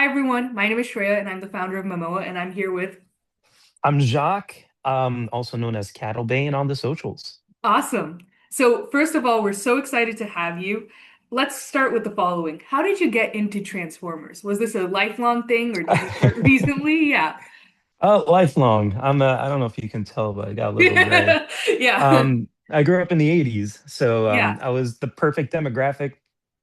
Hi everyone, my name is Shreya and I'm the founder of Memoa and I'm here with I'm Jacques, also known as Cattlebane on the socials. Awesome. So first of all, we're so excited to have you. Let's start with the following. How did you get into Transformers? Was this a lifelong thing or did you start recently? Yeah. Lifelong. I don't know if you can tell, but I got a little gray. Yeah. I grew up in the 80s, so Yeah. I was the perfect demographic,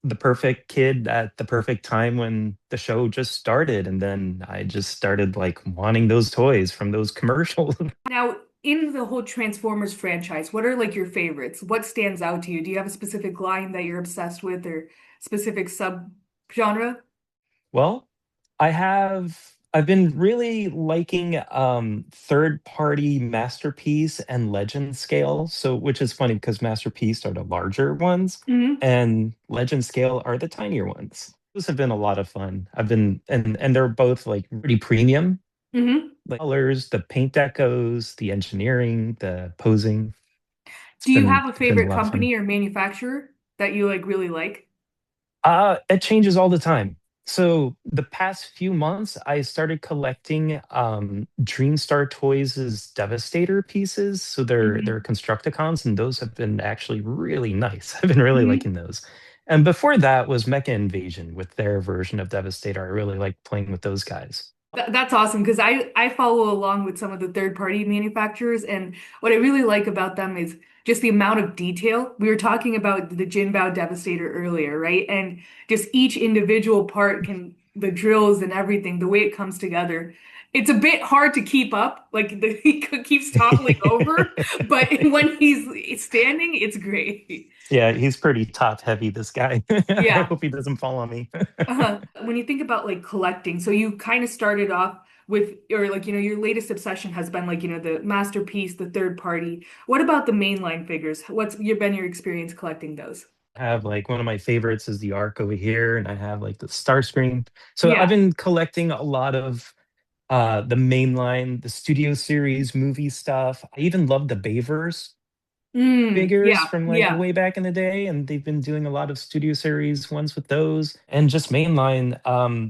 the perfect kid at the perfect time when the show just started. And then I just started like wanting those toys from those commercials. Now, in the whole Transformers franchise, what are like your favorites? What stands out to you? Do you have a specific line that you're obsessed with or specific sub genre? Well, I've been really liking third party Masterpiece and Legend scale. So which is funny because Masterpiece are the larger ones Hmm. and Legend scale are the tinier ones. Those have been a lot of fun. I've been and they're both like pretty premium. Hmm. Like colors, the paint decos, the engineering, the posing. Do you have a It's been a favorite lot of fun. company or manufacturer that you like really like? It changes all the time. So the past few months, I started collecting Dreamstar Toys' Devastator pieces. So they're Hmm. Constructicons, and those have been actually really nice. I've been really Hmm. liking those. And before that was Mecha Invasion with their version of Devastator. I really like playing with those guys. That's awesome because I follow along with some of the third party manufacturers, and what I really like about them is just the amount of detail. We were talking about the Jinbao Devastator earlier, right? And just each individual part can the drills and everything, the way it comes together. It's a bit hard to keep up, like he keeps toppling over, but when he's standing, it's great. Yeah, he's pretty top heavy, this guy. I Yeah. hope he doesn't fall on me. When you think about like collecting, so you kind of started off with, or like, your latest obsession has been like, the masterpiece, the third party. What about the mainline figures? Been your experience collecting those? Have like one of my favorites is the Arc over here, and I have like the Starscream. So I've Yeah. been collecting a lot of the mainline, the Studio Series movie stuff. I even love the Bayverse figures Yeah. from like Yeah. way back in the day, and they've been doing a lot of Studio Series ones with those. And just mainline,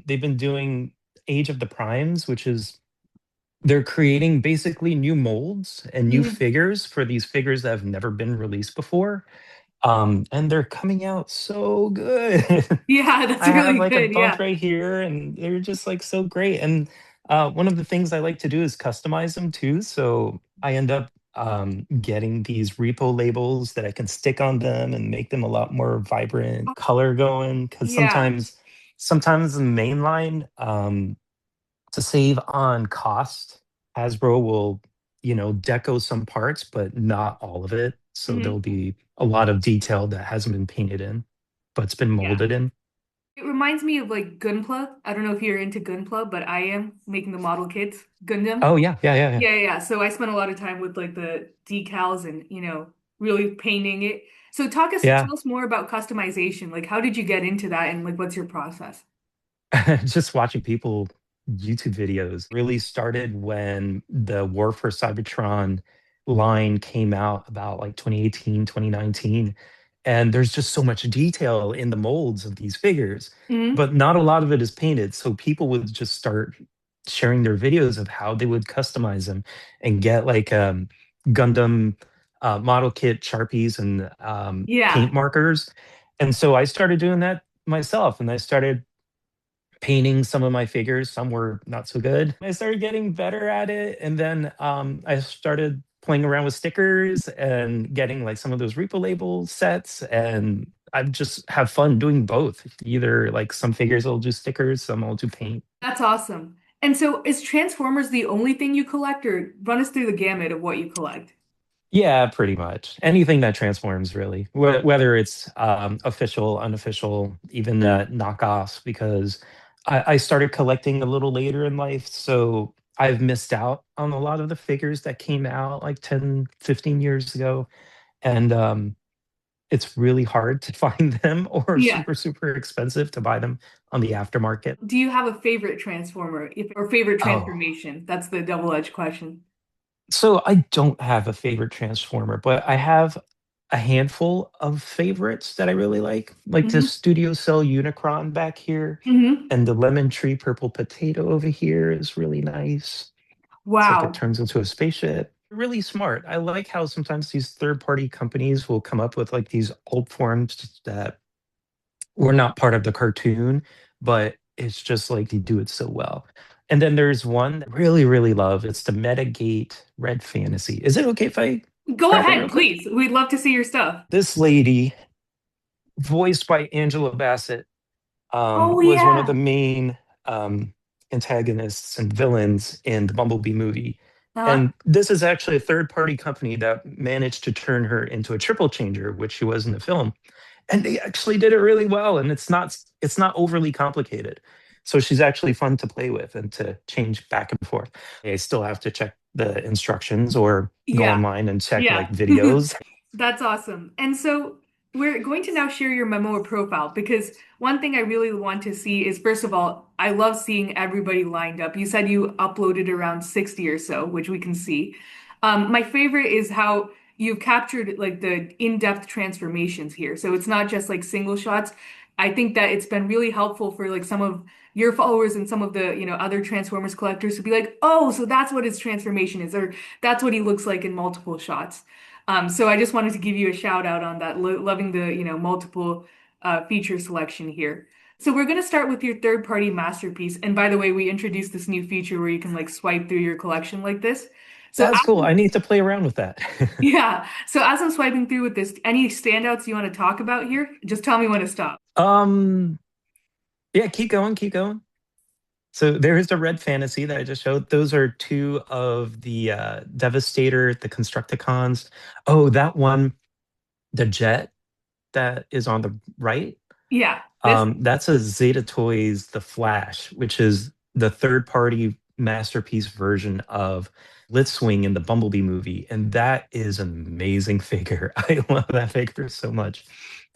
they've been doing Age of the Primes, which is they're creating basically new molds and new Mhm. figures for these figures that have never been released before. And they're coming out so good. Yeah, that's I have really like a good. bunch Yeah. right here, and they're just like so great. And one of the things I like to do is customize them too. So I end up getting these repo labels that I can stick on them and make them a lot more vibrant color going. Because Yeah. sometimes the mainline, to save on cost, Hasbro will, deco some parts, but not all of it. So there'll Mhm. be a lot of detail that hasn't been painted in, but it's been Yeah. molded in. It reminds me of like Gunpla. I don't know if you're into Gunpla, but I am making the model kits, Gundam. Oh yeah, yeah, yeah, yeah. Yeah, yeah. So I spent a lot of time with like the decals and, really painting it. So Yeah. tell us more about customization. Like how did you get into that and like what's your process? Just watching people YouTube videos really started when the War for Cybertron line came out about like 2018, 2019. And there's just so much detail in the molds of these figures, Hmm. but not a lot of it is painted. So people would just start sharing their videos of how they would customize them and get like Gundam model kit Sharpies and Yeah. paint markers. And so I started doing that myself, and I started painting some of my figures. Some were not so good. I started getting better at it, and then I started playing around with stickers and getting like some of those repo label sets. And I just have fun doing both. Either like some figures I'll do stickers, some I'll do paint. That's awesome. And so is Transformers the only thing you collect or run us through the gamut of what you collect? Yeah, pretty much anything that transforms, really. Whether it's official, unofficial, even knockoffs, because I started collecting a little later in life, so I've missed out on a lot of the figures that came out like 10, 15 years ago, and it's really hard to find them or Yeah. super, super expensive to buy them on the aftermarket. Do you have a favorite or favorite Oh, transformation? That's the double-edged question. so I don't have a favorite transformer, but I have a handful of favorites that I really like the Hmm. Studio Cell Unicron back here, Hmm. and the Lemon Tree Purple Potato over here is really nice. It's like it Wow. turns into a spaceship. Really smart. I like how sometimes these third-party companies will come up with like these alt forms that were not part of the cartoon, but it's just like they do it so well. And then there's one that I really, really love. It's the Metagate Red Fantasy. Is it okay if I Go grab that real ahead, quick? please. We'd love to see your stuff. This lady, voiced by Angela Bassett, Oh was one of yeah. the main antagonists and villains in the Bumblebee movie. Uh-huh. And this is actually a third party company that managed to turn her into a triple changer, which she was in the film. And they actually did it really well. And it's not overly complicated. So she's actually fun to play with and to change back and forth. I still have to check the instructions or go Yeah. online and check Yeah. like videos. That's awesome. And so we're going to now share your Memoa profile because one thing I really want to see is, first of all, I love seeing everybody lined up. You said you uploaded around 60 or so, which we can see. My favorite is how you've captured like the in-depth transformations here. So it's not just like single shots. I think that it's been really helpful for like some of your followers and some of the, other Transformers collectors to be like, oh, so that's what his transformation is, or that's what he looks like in multiple shots. So I just wanted to give you a shout out on that, loving the, multiple feature selection here. So we're going to start with your third party masterpiece. And by the way, we introduced this new feature where you can like swipe through your collection like this. So That's cool. I need to play around with that. yeah, so as I'm swiping through with this, any standouts you want to talk about here? Just tell me when to stop. um, yeah, keep going, keep going. So there's the Red Fantasy that I just showed. Those are two of the Devastator, the Constructicons. Oh, that one, the jet that is on the right. Yeah, this. That's a Zeta Toys The Flash, which is the third party masterpiece version of Blitzwing in the Bumblebee movie. And that is an amazing figure. I love that figure so much.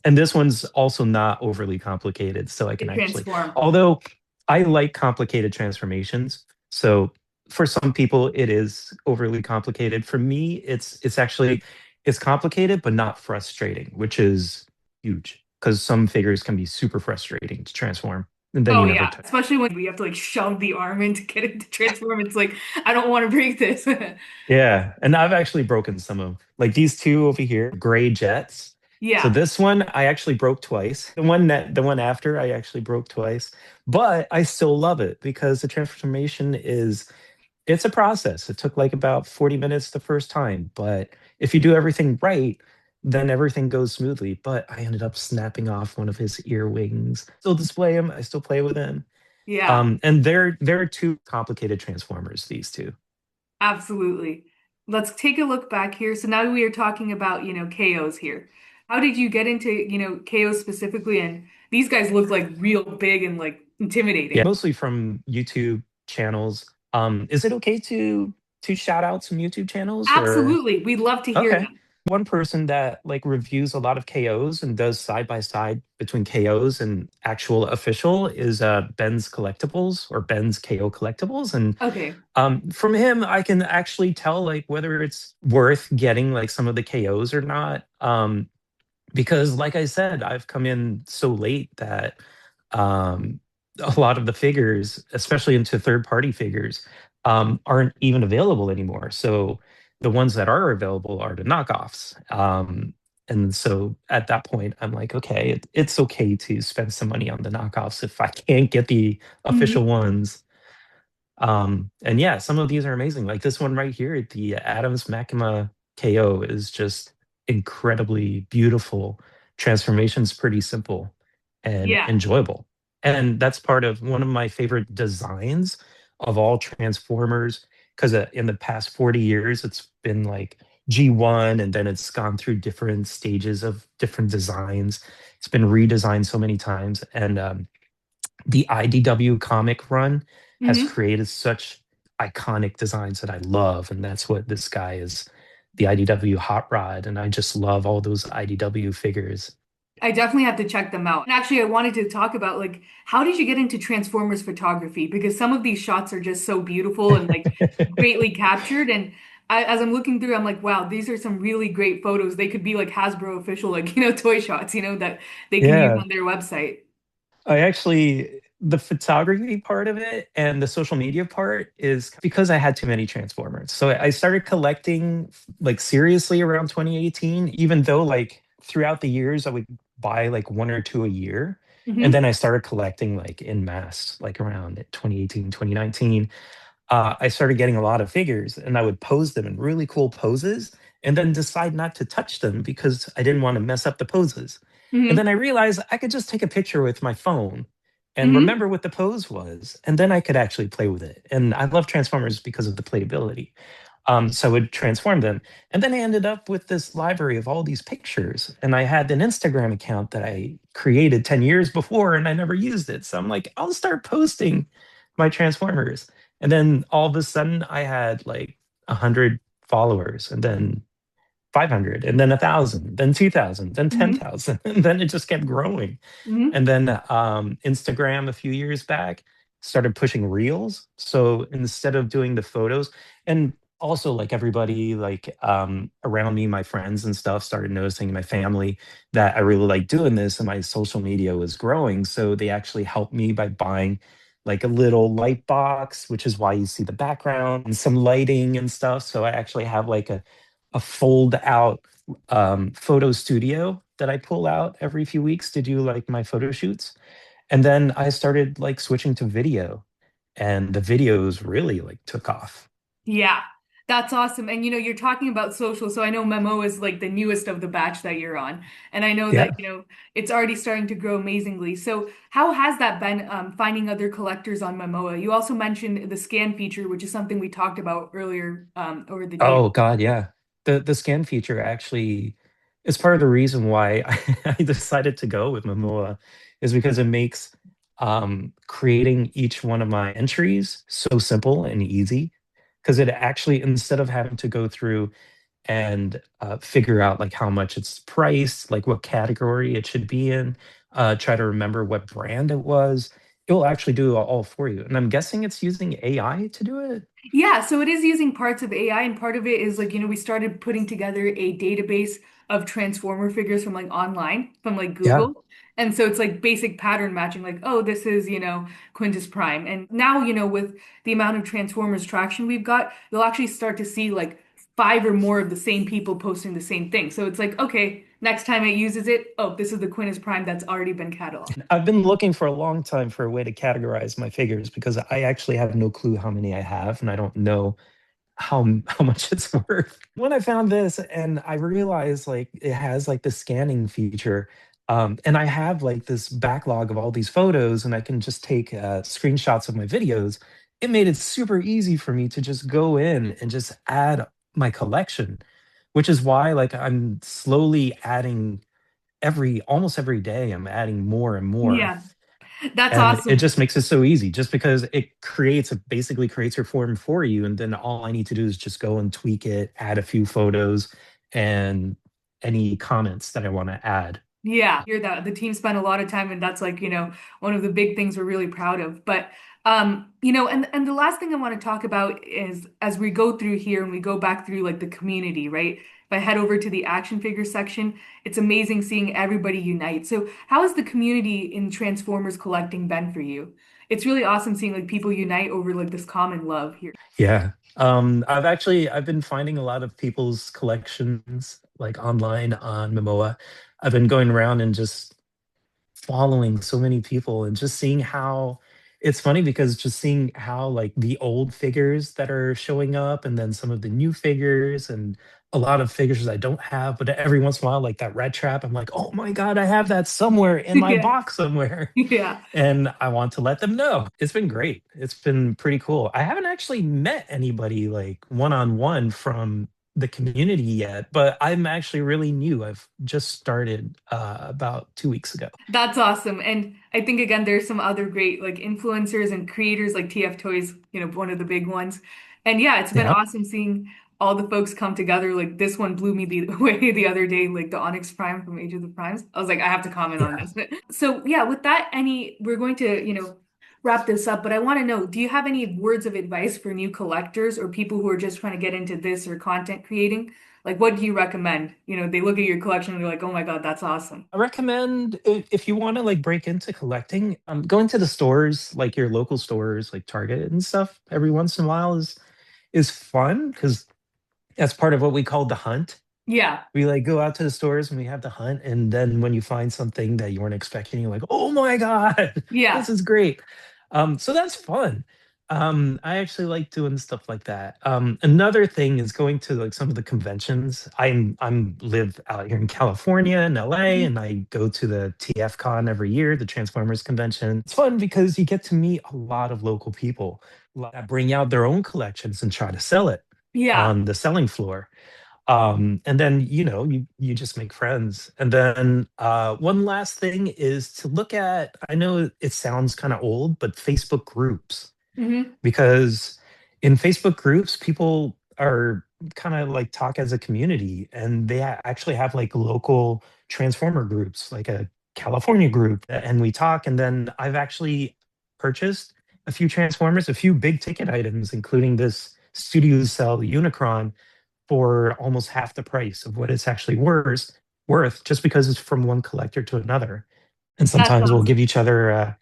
And this one's also not overly complicated. So I can It actually, transform. although I like complicated transformations. So for some people it is overly complicated. For me, it's actually it's complicated but not frustrating, which is huge because some figures can be super frustrating to transform and then Oh you never yeah, touch. especially when we have to like shove the arm in to get it to transform. It's like I don't want to break this. Yeah, and I've actually broken some of them. Like these two over here, gray jets. So Yeah. this one I actually broke twice. The one after I actually broke twice, but I still love it because the transformation is it's a process. It took like about 40 minutes the first time, but if you do everything right, then everything goes smoothly. But I ended up snapping off one of his ear wings. Still display him. I still play with him. Yeah. And they're two complicated transformers, these two. Absolutely. Let's take a look back here. So now we are talking about, KOs here. How did you get into, KOs specifically? And these guys look like real big and like Yeah, intimidating. mostly from YouTube channels. Is it okay to shout out some YouTube channels or Absolutely. We'd love to hear okay. them. One person that like reviews a lot of KOs and does side by side between KOs and actual official is Ben's Collectibles or Ben's KO Collectibles. And Okay. from him, I can actually tell like whether it's worth getting like some of the KOs or not. Because like I said, I've come in so late that um, a lot of the figures, especially into third party figures, aren't even available anymore. So the ones that are available are the knockoffs. And so at that point, I'm like, okay, it's okay to spend some money on the knockoffs if I can't get the official Hmm. ones. And yeah, some of these are amazing. Like this one right here, the Adams Makima KO is just incredibly beautiful. Transformation's pretty simple and Yeah. enjoyable. And that's part of one of my favorite designs of all Transformers, because in the past 40 years, it's been like G1 and then it's gone through different stages of different designs. It's been redesigned so many times. And the IDW comic run has Hmm. created such iconic designs that I love, and that's what this guy is, the IDW Hot Rod, and I just love all those IDW figures. I definitely have to check them out. And actually, I wanted to talk about like how did you get into Transformers photography? Because some of these shots are just so beautiful and like greatly captured. And as I'm looking through, I'm like, wow, these are some really great photos. They could be like Hasbro official, like, toy shots, that they can use Yeah. on their website. I actually, the photography part of it and the social media part is because I had too many Transformers. So I started collecting like seriously around 2018, even though like throughout the years I would buy like one or two a year. And then Hmm. I started collecting like in mass, like around 2018, 2019. I started getting a lot of figures and I would pose them in really cool poses and then decide not to touch them because I didn't want to mess up the poses. And then I Hmm. realized I could just take a picture with my phone and Hmm. remember what the pose was, and then I could actually play with it. And I love Transformers because of the playability. So I would transform them. And then I ended up with this library of all these pictures. And I had an Instagram account that I created 10 years before and I never used it. So I'm like, I'll start posting my Transformers. And then all of a sudden I had like 100 followers and then 500 and then 1,000, then 2,000, then Hmm. 10,000. And then it just kept growing. Hmm. And then Instagram a few years back started pushing reels. So instead of doing the photos, and also like everybody like around me, my friends and stuff started noticing my family that I really like doing this and my social media was growing. So they actually helped me by buying like a little light box, which is why you see the background and some lighting and stuff. So I actually have like a fold out photo studio that I pull out every few weeks to do like my photo shoots. And then I started like switching to video, and the videos really like took off. Yeah, that's awesome. And you're talking about social, so I know Memo is like the newest of the batch that you're on. And I know that, Yeah. it's already starting to grow amazingly. So how has that been finding other collectors on Memoa? You also mentioned the scan feature, which is something we talked about earlier over the day. Oh God, yeah. The scan feature actually is part of the reason why I decided to go with Memoa is because it makes creating each one of my entries so simple and easy. Because it actually, instead of having to go through and figure out like how much it's priced, like what category it should be in, try to remember what brand it was, it will actually do it all for you. And I'm guessing it's using AI to do it. Yeah, so it is using parts of AI, and part of it is like, we started putting together a database of Transformer figures from like online, from like Yeah. Google. And so it's like basic pattern matching, like, oh, this is, Quintus Prime. And now, with the amount of Transformers traction we've got, you'll actually start to see like five or more of the same people posting the same thing. So it's like, okay, next time it uses it, oh, this is the Quintus Prime that's already been cataloged. I've been looking for a long time for a way to categorize my figures because I actually have no clue how many I have and I don't know how much it's worth. When I found this and I realized like it has like the scanning feature, and I have like this backlog of all these photos, and I can just take screenshots of my videos. It made it super easy for me to just go in and just add my collection, which is why like I'm slowly adding almost every day. I'm adding more and more Yeah, that's and it awesome. just makes it so easy just because it basically creates your form for you and then all I need to do is just go and tweak it, add a few photos and any comments that I want to add. Yeah, hear that. The team spent a lot of time, and that's like, one of the big things we're really proud of. But and the last thing I want to talk about is as we go through here and we go back through like the community, right? If I head over to the action figure section, it's amazing seeing everybody unite. So how has the community in Transformers collecting been for you? It's really awesome seeing like people unite over like this common love here. Yeah. I've been finding a lot of people's collections like online on Memoa. I've been going around and just following so many people and just seeing how it's funny because just seeing how like the old figures that are showing up and then some of the new figures and a lot of figures I don't have, but every once in a while, like that red trap, I'm like, oh my God, I have that somewhere in my Yeah. box somewhere. Yeah. And I want to let them know. It's been great. It's been pretty cool. I haven't actually met anybody like one on one from the community yet, but I'm actually really new. I've just started about 2 weeks ago. That's awesome. And I think again, there's some other great like influencers and creators like TF Toys, one of the big ones. And yeah, it's been Yeah. awesome seeing all the folks come together. Like this one blew me the way the other day, like the Onyx Prime from Age of the Primes. I was like, I have to comment on Yeah. this. So yeah, with that, we're going to, wrap this up, but I want to know, do you have any words of advice for new collectors or people who are just trying to get into this or content creating? Like, what do you recommend? You know, they look at your collection and they're like, oh my God, that's awesome. I recommend if you want to like break into collecting, going to the stores, like your local stores, like Target and stuff, every once in a while is fun because that's part of what we call the hunt. Yeah. We like go out to the stores and we have the hunt, and then when you find something that you weren't expecting, you're like, "Oh my God, this Yeah. is great!" So that's fun. I actually like doing stuff like that. Another thing is going to like some of the conventions. I'm live out here in California in LA, Mhm. and I go to the TF Con every year, the Transformers convention. It's fun because you get to meet a lot of local people that bring out their own collections and try to sell it Yeah. on the selling floor. And then you just make friends. And then one last thing is to look at, I know it sounds kind of old, but Facebook groups, Hmm. because in Facebook groups, people are kind of like talk as a community, and they actually have like local transformer groups, like a California group, and we talk. And then I've actually purchased a few transformers, a few big ticket items, including this studio cell Unicron, for almost half the price of what it's actually worth, just because it's from one collector to another. And That's sometimes we'll give awesome. each other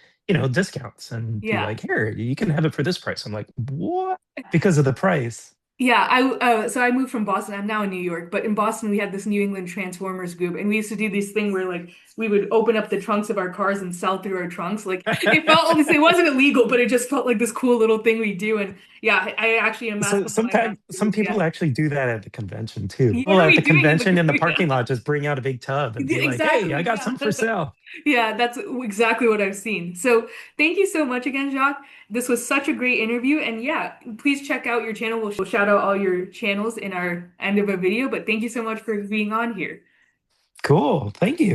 discounts and be Yeah. like, here, you can have it for this price. I'm like, what? Because of the price. Yeah, so I moved from Boston. I'm now in New York, but in Boston we had this New England Transformers group, and we used to do this thing where like we would open up the trunks of our cars and sell through our trunks. Like it felt obviously it wasn't illegal, but it just felt like this cool little thing we do. And yeah, I actually amassed So some of my master sometimes some group. Yeah, people actually do that at the convention too. yeah, Well, what are at we the doing in the convention group? in the Yeah. parking lot, just bring out a big tub and be like, hey, I Exactly. got Yeah. some for sale. Yeah, that's exactly what I've seen. So thank you so much again, Jacques. This was such a great interview. And yeah, please check out your channel. We'll shout out all your channels in our end of a video. But thank you so much for being on here. Cool. Thank you.